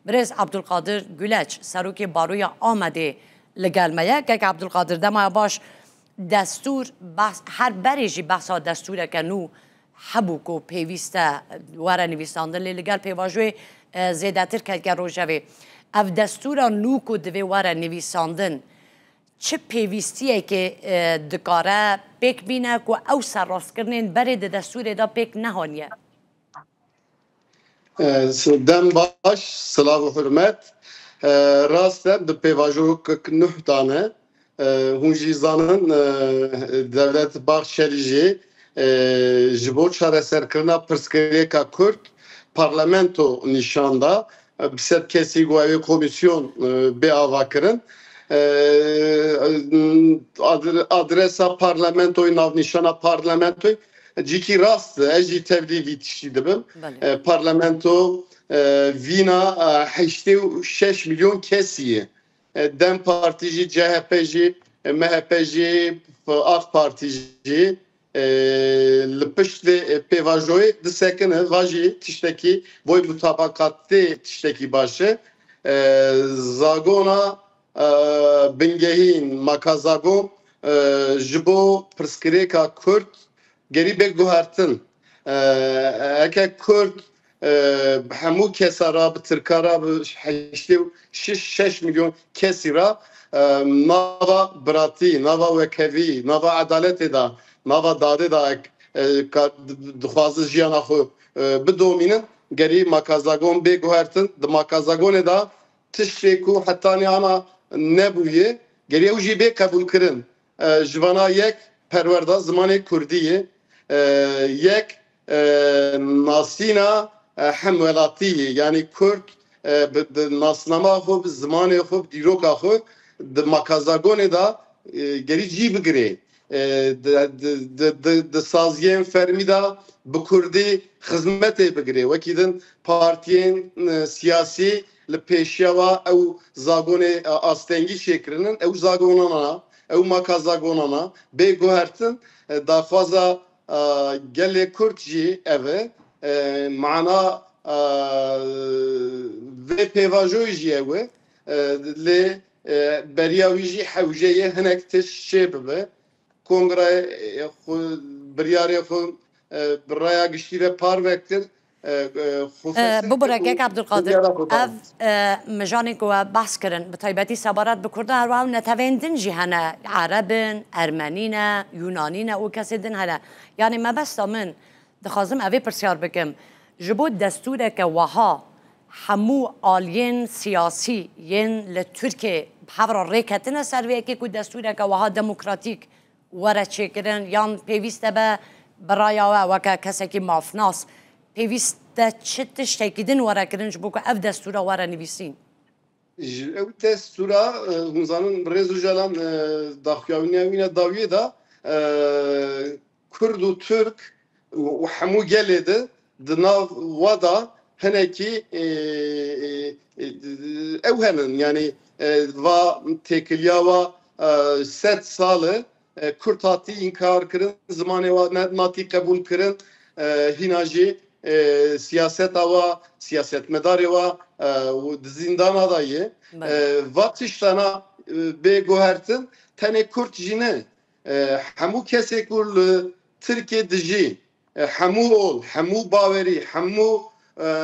برز عبدالقادر گلچ سروکی باروی آمده لگلمه که عبدالقادر دمای باش دستور بحث هر بریجی بحثا دستور که نو حبو کو پیوسته وره نویساندن لگل پیواجوی زیده تر که روژوی اف دستور نو کو دوی وره نویساندن چه پیوستیه که دکاره پیک بینه که او سر راست کرنین برای دستور دا پیک نهانیه دم باش سلام و حرمت راسته به پیواجو که نه دانه هنجی زانن دولت باغ شریجی جبو چاره سرکرنا پرسکریه که کرد پارلمنتو نشانده بسیار کسی گویی کمیسیون به آوا کرن adresa parlamentoyu navnişana parlamentoyu ciki rast eji tevlili tişidibim parlamento vina 86 milyon kesiye Dem Partici, CHP'ci, MHP'ci, AK Partici Lpıştı pevajoy disekine vaji tişteki boy mutabakatte tişteki başı Zagona Bingehin Makazago Jibo Perskreka Kürt geri beguhartın eke Kürt hemu kesara Türkara 6 milyon kesira nava brati nava vekevi nava adaleti da nava dadı da duhazı jiyana xu bidominin geri Makazagon beguhartın de Makazagone da tişreku hatta ni ana nebuye geriye ujibe kabul kırın jvana yek perverda zamanı Kurdiye yek nasina hemvelatiye yani Kürt nasnama xub zamanı xub diroka xub de Makazagone da geri jibigre de saziyen fermida bu Kurdi hizmete bigre vekidin partiyen siyasi لپیشیا او زاگون آستنگی شکرنن او زاگونانا او مکازاگونانا به گوهرتن دافازا گل کردجی اوه معنا و پیواجویجی اوه لی بریاویجی حوجه هنک تش شبه کنگره بریاری خون برای گشتیره پار وکتر ببرك عبد القادر اف مجاني كو بحث كرن بطيبتي سبارات بكرد هرواو نتويندن جهنا عربن ارمنينا يونانينا وكسدن هلا يعني ما بس من دخازم اوي برسيار بكم جبو دستورك وها حمو آلين سياسي ين لتركي بحضر ريكتنا سرويكي كو دستورك وها ديمقراطيك ورا تشكرن يان بيويست با برايا وكا كسكي مافناس پیوسته چه تشتکیدن واره کردنش بکو اف دستورا واره نویسین او دستورا هنزانın rezu jalan daxyavine daviye da Kurdu Türk و حمو geledi dinav vada heneki evhenin yani va tekilya va set salı Kurtati inkar kırın zamanı va nati kabul kırın hinaji siyaset ava siyaset medarı va zindan adayı vatıştana be gohertin tane Kürt jine hamu kesekur Türkiye diji hamu ol hamu baveri hamu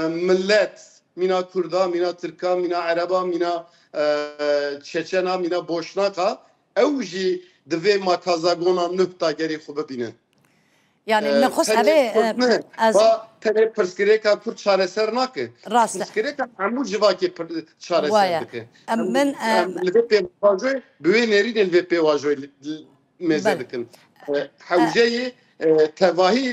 millet mina Kurda mina Türka mina Araba mina Çeçena mina Boşnaka evji dve makazagona nükta geri xube bine يعني نخص أبي تنه پرسکریکا پر چارەسەر ناکە ڕاستە پرسکریکا هەموو جواکی چارەسەر دەکە من لەوێ پێواژۆی بوێ نێرینێ لەوێ پێواژۆی مێزە دەکەن حەوژەیە تەواهی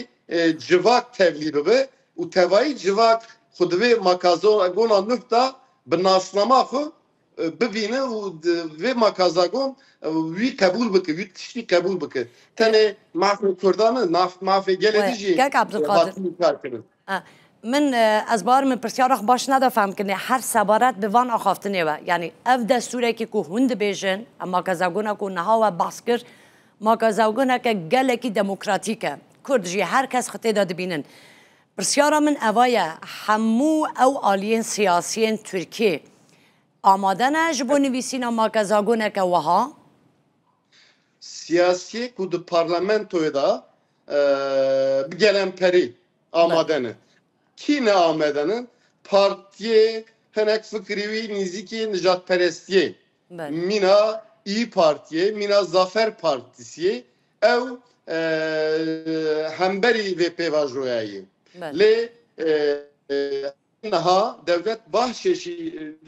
جوak tevlî bibe û tevahî civak xwe divê makazagona nûh da bi nasnama xwe bibîne û vê makazagon wî qebûl bike wî tiştî qebûl bike tenê mafê Kurdan mafê gelê jî من از بار من پرسیارخ باش ندافهم کنه هر سبارت به وان آخافتنه و یعنی اف دستوره که که هند بیجن اما که زوگونه که نها و بحث کرد ما که زوگونه که گله که دموکراتیکه کرد جی هر کس خطه داده بینن پرسیارا من اوایه همو او آلین سیاسیین ترکی آماده نه جبو نویسینا ماکه زاگونه که وها؟ Siyasi kudu parlamentoyu da gelen peri amadanı. Ki ne amadanın? Partiye henek fikrivi niziki nijatperestiye. Mina İyi Partiye, mina Zafer Partisiye ev hemberi ve pevajoyayı. Le naha devlet bahşeşi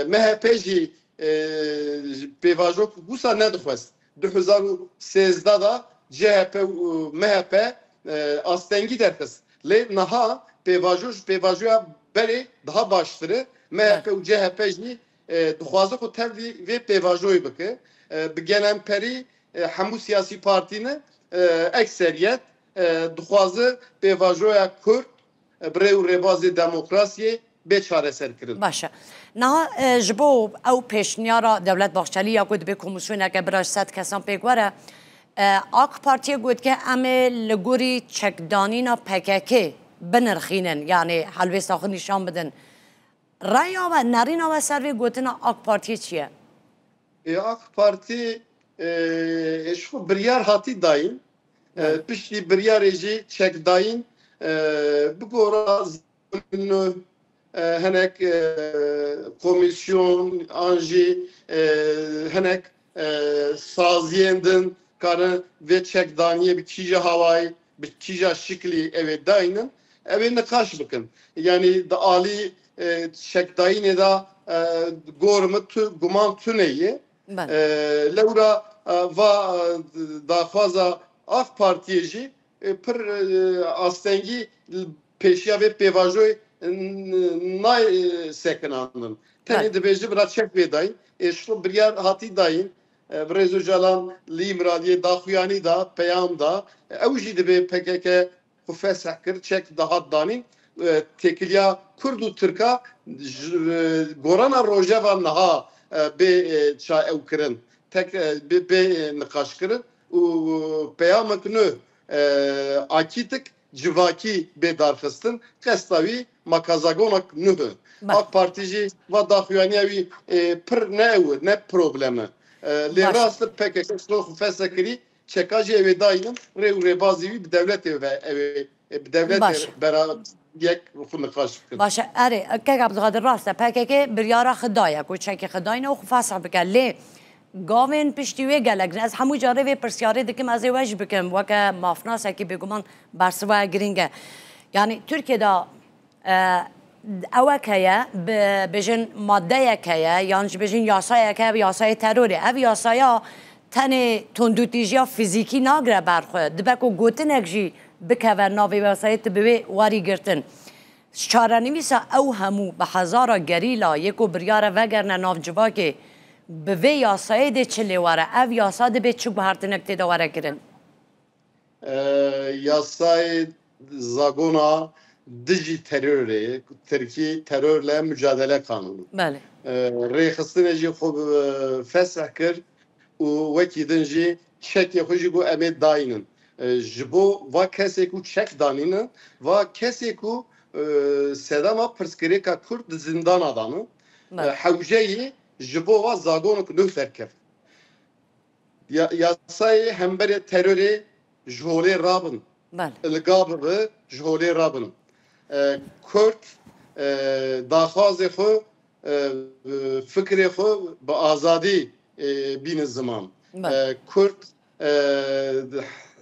MHP'ci pevajok busa ne dixwest 2013 da CHP MHP astengi derkes le naha pevajoya beri daha başları MHP u CHP'ci dixwaze ku tevli ve pevajoy bike bi gelen peri hemû siyasi partine ekseriyet dixwaze pevajoya Kürt برای رواز دموکراسی به چارەسەر کردن. باشه. نه جبو او پیشنیارا دولت باخچلی یا گود به کمیسیون که براش 100 کسان پیگوره آق پارتی گود که امه لگوری چکدانینا PKK بنرخینن یعنی حلوه ساخن نشان بدن. رأی و نرین و سروی گوتنا آق پارتی چیه؟ آق پارتی شو بریار هاتی داین پشتی بریار ایجی چکداین بگورا هنک komisyon anji henek saziyendin karı ve çekdaniye bir kija havai bir kija şikli evet dayının evet ne karşı bakın yani da ali çekdayine da gormu tu guman tüneyi Laura va da fazla AK Partiyeci pır astengi peşya ve pevajoy nay sekinanın. Teni de beji bırak çek vedayın. Şu bir yer hati dayın. Brezo Jalan Limradiye da Xuyani da Peyam da evji de be PKK kufes kır çek daha danin tekilya Kurdu Türka Gorana Rojava naha be ça evkirin. Tek be nikaş kırın. Peyam kını akitik civaki bedarxistin qestavi makazagonak nuhu AK Partici va daxuyaniyavi pır ne ev ne problemi le rast PKK slox fesekri çekaji ev dayının rebazivi bir devlet ev bir devlet beraber yek rufunu karşı باشه اره که عبدالقادر راسته PKK بریارا خدایه کو چک خداینا و فاسح بکله گاوین پشتیوی گلگ از همو جاره و پرسیاره دکم از وجه بکم وکه مافناسه که بگمان برسوا گرینگه یعنی ترکیه دا اوه که بجن ماده که یعنی بجن یاسای که یاسای تروره او یاسای تنه تندوتیجیا فیزیکی ناگره برخواه دبکو گوتن اکجی بکه و ناوی یاسای تبوی واری گرتن چاره نویسا او همو به هزارا گریلا یکو بریاره وگرنه ناف جواکه به وی یاسای ده چلی واره او یاسا ده به چوب هرتنک تیده واره کرن yasay zagona dici terörü Türkiye terörle mücadele kanunu. Bəli. Reyxistineci xub fesakir u vekidinci çek yaxuji go emed dayının. Jibo va keseku çek daninin va keseku sedama perskereka Kürt zindan adamı. Havjeyi jibo va zagonuk nüferker. Yasay hembere terörü jole rabın. Ilgabı jole rabın. Kürt daxwazê xwe fikrê xwe bi azadî bînin ziman. Kürt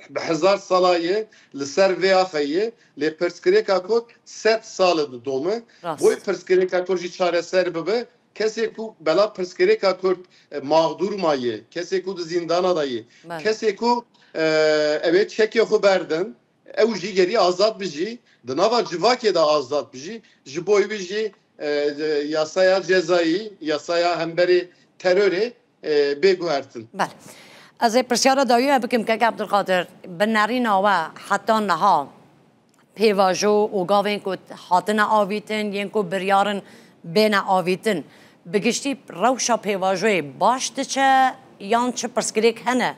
bi hezar salayê li ser vê axeyê lê pirsgirêka Kürt 100 sal di dome. Boy pirsgirêka Kürt jî çareser bibe. Kesê ku bela pirsgirêka Kürt mağdur maye, kesê ku di zîndana da ye, kesê ku ev ê çekê xwe berdin, ew jî gerî azad bijî, di nava civakê de azad bijî, ji bo wî jî yasaya cezayî, yasaya hemberî terörê bêguhertin. Bel. Ez ê pirsyara dawî bikim keke Abdulqadir bi nerîna we heta niha pêvajo û gavên ku hatine avîtin yên ku biryarin bêne avîtin bi giştî rewşa pêvajoyê baş diçe yan çi pirsgirêk hene?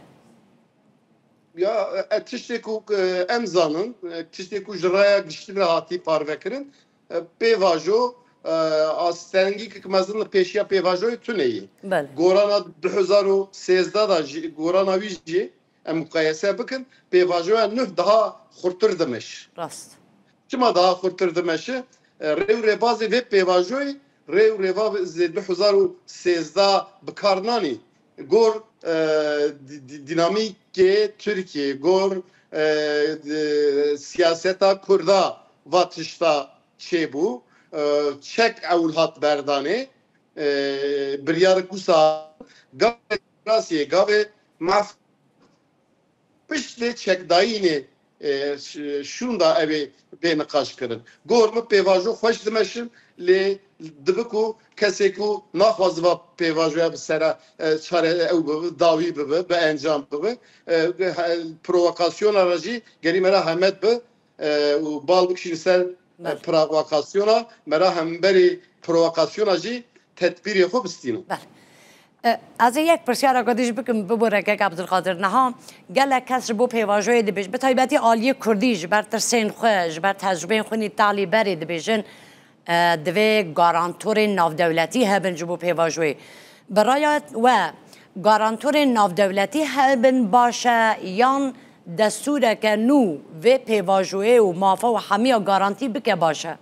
Ya tiştek ku em zanin, tiştek ku jiraya giştin rahatî parve kirin, pêvajo astengî ki mezin li pêşiya pêvajoyê tuneyê. بله Gorana 2013 da jî gorana wî jî em mukayese bikin, pêvajoya nûh daha xurtir dimiş. راست Çima daha xurtir dimeşi? Rêw rêbazê vê pêvajoyê rêw rêvazê 2013 bikar nanî. Gor dinamîkê Türkiye, gor siyaseta Kurda va tişta çêbû, çek ewl hat berdanê, biryar kusa gavê rasiyê gavê maf piştê çekdayînê şûn da evê bê niqaş kirin. Gor min pêvajo xweş dimeşin lê dibi ku kesê ku naxwaziva pêvajoya bi sera çare ew bibe, dawî bibe, bi encam bibe. Provokasyona re jî gerî me re hemet bi û bal bikişîne ser provokasyona, me re hemberî provokasyona jî tedbîrê xwe bistînin. بله از یک پرسیار آگادیش بکن ببره که عبدالقادر نها گله کس بو پیواجوی دی بیش به تایبتی عالی کردیش بر ترسین خوش بر تجربه خونی تعلی بری دی بیشن دوی گارانتور ناو دولتی هبن جبو پیواجوی برایت و گارانتور ناو دولتی هبن باشه یان دستوره که نو و پیواجوی و مافا و همه گارانتی بکه باشه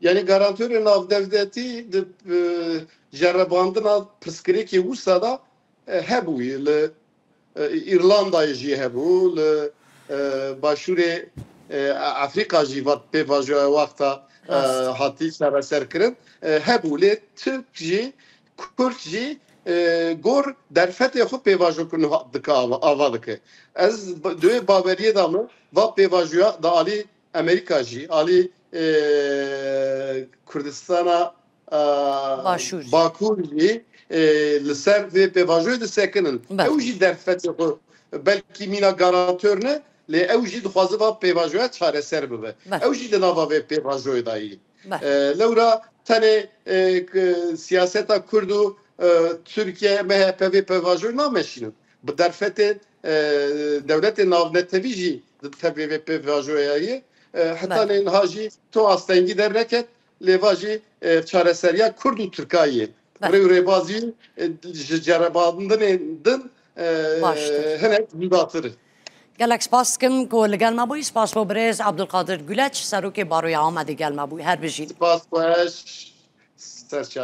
Yani garantörün av devleti cerrebandına piskireki Wusa'da hebu li İrlanda'yı jî hebu li başûrê Afrika jî vat pêvajoya waxta hatî sereserkirin hebu lê Türk jî Kurd jî gor derfetê xwe pêvajokirin dike ava dike. Ez duê baveriyê da min va pêvajoya da alî Amerika jî alî Kurdistana Bakur jî li ser vê pêvajoyê disekinin. Ew jî derfetê xwe belkî mîna garantör ne lê ew jî dixwaze va pêvajoya çareser bibe. Ew jî di nava vê pêvajoyê da yî. Lewra tenê siyaseta Kurd û Türkiye MHP vê pêvajoyê nameşînin. Bi derfetê devletê navnetevî jî di tevê vê pêvajoya yê hatta niha jî to astengî derneket lêva jî çareseriya Kurd û Tirkiyeyê. Rêw rêbazî ji cerebandinê din hinek zûdatir. gelek spas kim ku li gel me bûyî spas bo birêz Abdulkadir Güleç serokê Baroya Amedê gel me bûyî her bijî Spas xweş serçava.